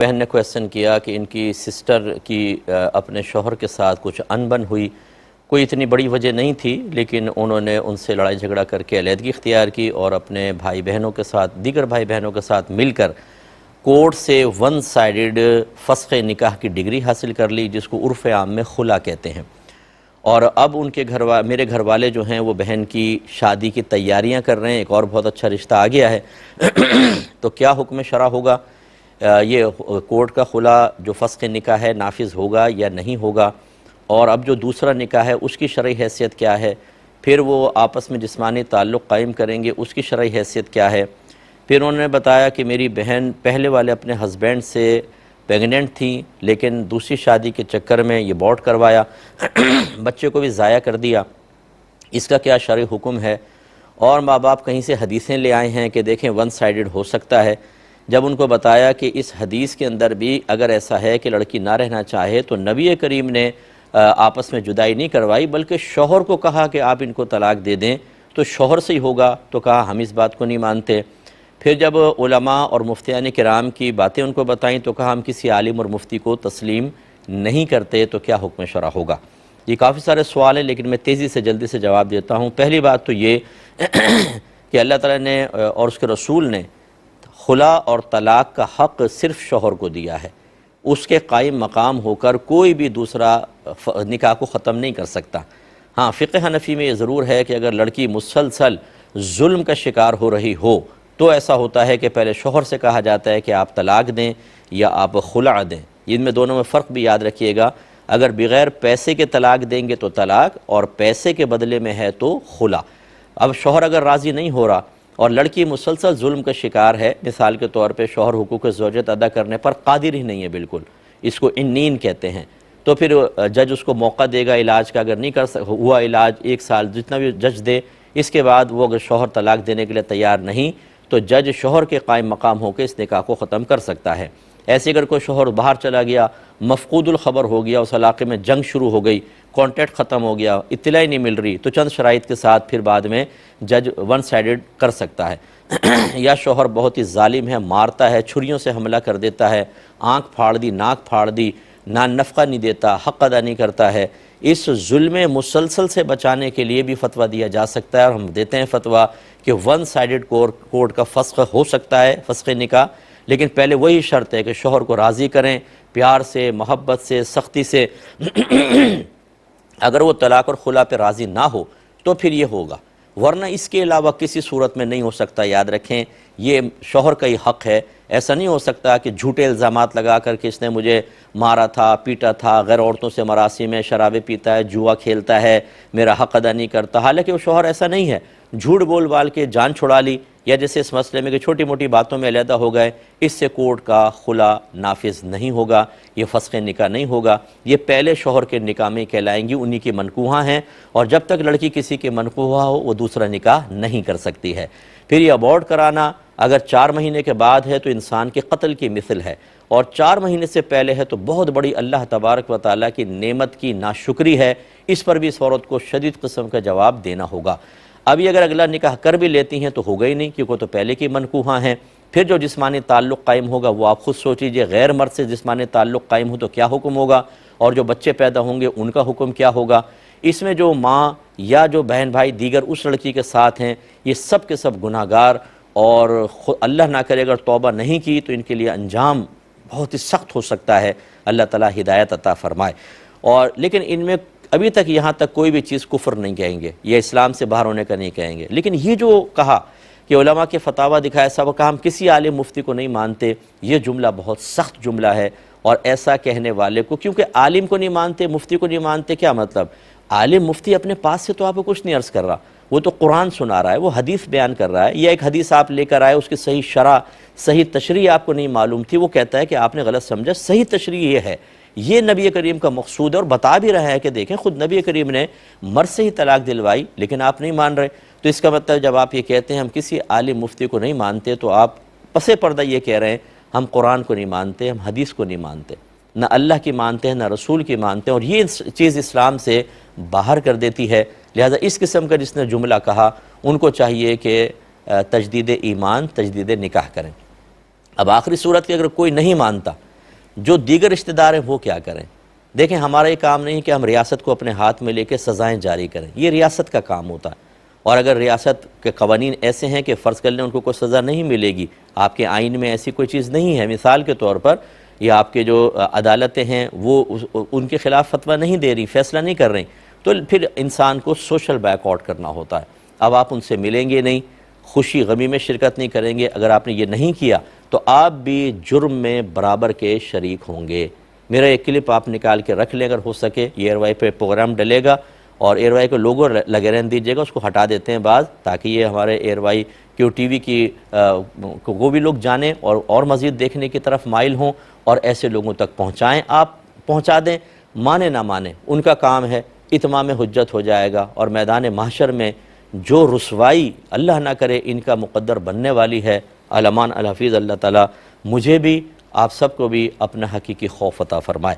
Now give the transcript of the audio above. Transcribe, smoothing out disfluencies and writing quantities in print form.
बहन ने क्वेश्चन किया कि इनकी सिस्टर की अपने शोहर के साथ कुछ अनबन हुई। कोई इतनी बड़ी वजह नहीं थी, लेकिन उन्होंने उनसे लड़ाई झगड़ा करके अलहदगी इख्तियार की और अपने भाई बहनों के साथ, दीगर भाई बहनों के साथ मिलकर कोर्ट से वन साइडेड फ़स्ख़ निकाह की डिग्री हासिल कर ली, जिसको उर्फ़ आम में खुला कहते हैं। और अब उनके मेरे घर वाले जो हैं वो बहन की शादी की तैयारियां कर रहे हैं। एक और बहुत अच्छा रिश्ता आ गया है तो क्या हुक्म शरा होगा, ये कोर्ट का खुला जो फ़स्ख़ निकाह है नाफिज होगा या नहीं होगा, और अब जो दूसरा निकाह है उसकी शरई हैसियत क्या है, फिर वो आपस में जिस्मानी ताल्लुक़ कायम करेंगे उसकी शरई हैसियत क्या है। फिर उन्होंने बताया कि मेरी बहन पहले वाले अपने हस्बैंड से प्रेगनेंट थी, लेकिन दूसरी शादी के चक्कर में ये अबॉर्ट करवाया बच्चे को भी ज़ाया कर दिया, इसका क्या शरई हुक्म है। और माँ बाप कहीं से हदीसें ले आए हैं कि देखें वन साइडेड हो सकता है। जब उनको बताया कि इस हदीस के अंदर भी अगर ऐसा है कि लड़की ना रहना चाहे तो नबी करीम ने आपस में जुदाई नहीं करवाई, बल्कि शौहर को कहा कि आप इनको तलाक दे दें, तो शौहर से ही होगा। तो कहा हम इस बात को नहीं मानते। फिर जब उलमा और मुफ्तियान किराम की बातें उनको बताईं तो कहा हम किसी आलिम और मुफ्ती को तस्लीम नहीं करते, तो क्या हुक्म शरा होगा। ये काफ़ी सारे सवाल हैं, लेकिन मैं तेज़ी से जल्दी से जवाब देता हूँ। पहली बात तो ये कि अल्लाह ताला ने और उसके रसूल ने खुला और तलाक़ का हक़ सिर्फ़ शौहर को दिया है। उसके कायम मकाम होकर कोई भी दूसरा निकाह को ख़त्म नहीं कर सकता। हाँ, फ़िक़्ह हनफ़ी में ये ज़रूर है कि अगर लड़की मुसलसल जुल्म का शिकार हो रही हो तो ऐसा होता है कि पहले शौहर से कहा जाता है कि आप तलाक़ दें या आप खुला दें। इनमें दोनों में फ़र्क भी याद रखिएगा। अगर बग़ैर पैसे के तलाक़ देंगे तो तलाक़, और पैसे के बदले में है तो खुला। अब शौहर अगर राज़ी नहीं हो रहा और लड़की मुसलसल जुल्म का शिकार है, मिसाल के तौर पे शौहर हुकूक ज़ौजत अदा करने पर कादिर ही नहीं है बिल्कुल, इसको इन्नीन कहते हैं, तो फिर जज उसको मौका देगा इलाज का। अगर नहीं कर हुआ इलाज 1 साल जितना भी जज दे, इसके बाद वो अगर शौहर तलाक़ देने के लिए तैयार नहीं तो जज शौहर के कायम मकाम होकर इस निकाह को ख़त्म कर सकता है। ऐसे अगर कोई शौहर बाहर चला गया, मफ़क़ूदुल ख़बर हो गया, उस इलाक़े में जंग शुरू हो गई, कॉन्टैक्ट ख़त्म हो गया, इत्तला ही नहीं मिल रही, तो चंद शराइत के साथ फिर बाद में जज वन साइडेड कर सकता है। या शौहर बहुत ही ज़ालिम है, मारता है, छुरियों से हमला कर देता है, आँख फाड़ दी, नाक फाड़ दी, ना नफ़क़ा नहीं देता, हक़ अदा नहीं करता है, इस जुल्म मुसलसल से बचाने के लिए भी फ़तवा दिया जा सकता है। और हम देते हैं फ़तवा कि वन साइडेड कोर्ट का फ़स्ख़ हो सकता है, फ़स्ख़ निकाह, लेकिन पहले वही शर्त है कि शौहर को राज़ी करें, प्यार से, मोहब्बत से, सख्ती से। अगर वो तलाक़ और खुला पे राज़ी ना हो तो फिर ये होगा, वरना इसके अलावा किसी सूरत में नहीं हो सकता। याद रखें, ये शौहर का ही हक़ है। ऐसा नहीं हो सकता कि झूठे इल्ज़ामात लगा कर के इसने मुझे मारा था, पीटा था, गैर औरतों से मरासिम में शराबें पीता है, जुआ खेलता है, मेरा हक़ अदा नहीं करता। हालांकि वो शौहर ऐसा नहीं है, झूठ बोल बाल के जान छुड़ा ली, या जैसे इस मसले में कि छोटी मोटी बातों में अलहदा हो गए, इससे कोर्ट का खुला नाफिज नहीं होगा, ये फ़स्ख़ निकाह नहीं होगा। ये पहले शौहर के निकाह में कहलाएंगी, उन्हीं की मनकूहा हैं, और जब तक लड़की किसी के मनकूहा हो वो दूसरा निकाह नहीं कर सकती है। फिर ये अबॉर्ट कराना अगर 4 महीने के बाद है तो इंसान के कत्ल की मिसल है, और 4 महीने से पहले है तो बहुत बड़ी अल्लाह तबारक व तआला की नेमत की नाशुक्री है। इस पर भी इस औरत को शदीद किस्म का जवाब देना होगा। अभी अगर अगला निकाह कर भी लेती हैं तो होगा ही नहीं, क्योंकि तो पहले की मनकूहा हैं। फिर जो जिस्मानी ताल्लुक़ कायम होगा वो आप ख़ुद सोचिए, गैर मर्द से जिस्मानी ताल्लुक़ कायम हो तो क्या हुक्म होगा, और जो बच्चे पैदा होंगे उनका हुक्म क्या होगा। इसमें जो माँ या जो बहन भाई दीगर उस लड़की के साथ हैं, ये सब के सब गुनाहगार, और अल्लाह ना करे अगर तौबा नहीं की तो इनके लिए अंजाम बहुत ही सख्त हो सकता है। अल्लाह ताला हिदायत अता फ़रमाए। और लेकिन इनमें अभी तक यहाँ तक कोई भी चीज़ कुफ्र नहीं कहेंगे, ये इस्लाम से बाहर होने का नहीं कहेंगे। लेकिन ये जो कहा कि उलमा के फतावा दिखाया, सब कहा हम किसी आलिम मुफ्ती को नहीं मानते, ये जुमला बहुत सख्त जुमला है। और ऐसा कहने वाले को, क्योंकि आलिम को नहीं मानते, मुफ्ती को नहीं मानते, क्या मतलब, आलिम मुफ्ती अपने पास से तो आपको कुछ नहीं अर्ज़ कर रहा, वो तो कुरान सुना रहा है, वो हदीस बयान कर रहा है, या एक हदीस आप लेकर आए, उसकी सही शरह, सही तशरीह आपको नहीं मालूम थी, वो कहता है कि आपने गलत समझा, सही तशरीह ये है, ये नबी करीम का मकसूद है। और बता भी रहा है कि देखें खुद नबी करीम ने मर्द से ही तलाक दिलवाई, लेकिन आप नहीं मान रहे। तो इसका मतलब जब आप ये कहते हैं हम किसी आलिम मुफ्ती को नहीं मानते, तो आप पसे पर्दा ये कह रहे हैं हम कुरान को नहीं मानते, हम हदीस को नहीं मानते, ना अल्लाह की मानते हैं, ना रसूल की मानते हैं, और ये चीज़ इस्लाम से बाहर कर देती है। लिहाजा इस किस्म का जिसने जुमला कहा उनको चाहिए कि तजदीद ईमान, तजदीद निकाह करें। अब आखिरी सूरत की अगर कोई नहीं मानता जो दीगर रिश्तेदार हैं वो क्या करें। देखें, हमारा ये काम नहीं कि हम रियासत को अपने हाथ में लेकर सज़ाएँ जारी करें, ये रियासत का काम होता है। और अगर रियासत के कवानीन ऐसे हैं कि फ़र्ज़ कर लें उनको कोई सज़ा नहीं मिलेगी, आपके आइन में ऐसी कोई चीज़ नहीं है, मिसाल के तौर पर या आपके जो अदालतें हैं वो उनके ख़िलाफ़ फतवा नहीं दे रही, फ़ैसला नहीं कर रही, तो फिर इंसान को सोशल बैकआउट करना होता है। अब आप उनसे मिलेंगे नहीं, खुशी गमी में शिरकत नहीं करेंगे। अगर आपने ये नहीं किया तो आप भी जुर्म में बराबर के शरीक होंगे। मेरा एक क्लिप आप निकाल के रख लें, अगर हो सके। ये एयरवाई पे प्रोग्राम डलेगा और एयरवाई को लोगो लगे रहने दीजिएगा, उसको हटा देते हैं बाज़, ताकि ये हमारे एयरवाई QTV की को भी लोग जानें और मज़ीद देखने की तरफ माइल हों और ऐसे लोगों तक पहुँचाएँ। आप पहुँचा दें, माने ना माने उनका काम है, इत्माम हुज्जत हो जाएगा और मैदान महशर में जो रुसवाई अल्लाह ना करे इनका मुक़द्दर बनने वाली है। अल-अमान अल-हफ़ीज़। अल्लाह ताला मुझे भी आप सबको भी अपना हकीकी खौफ अता फ़रमाए।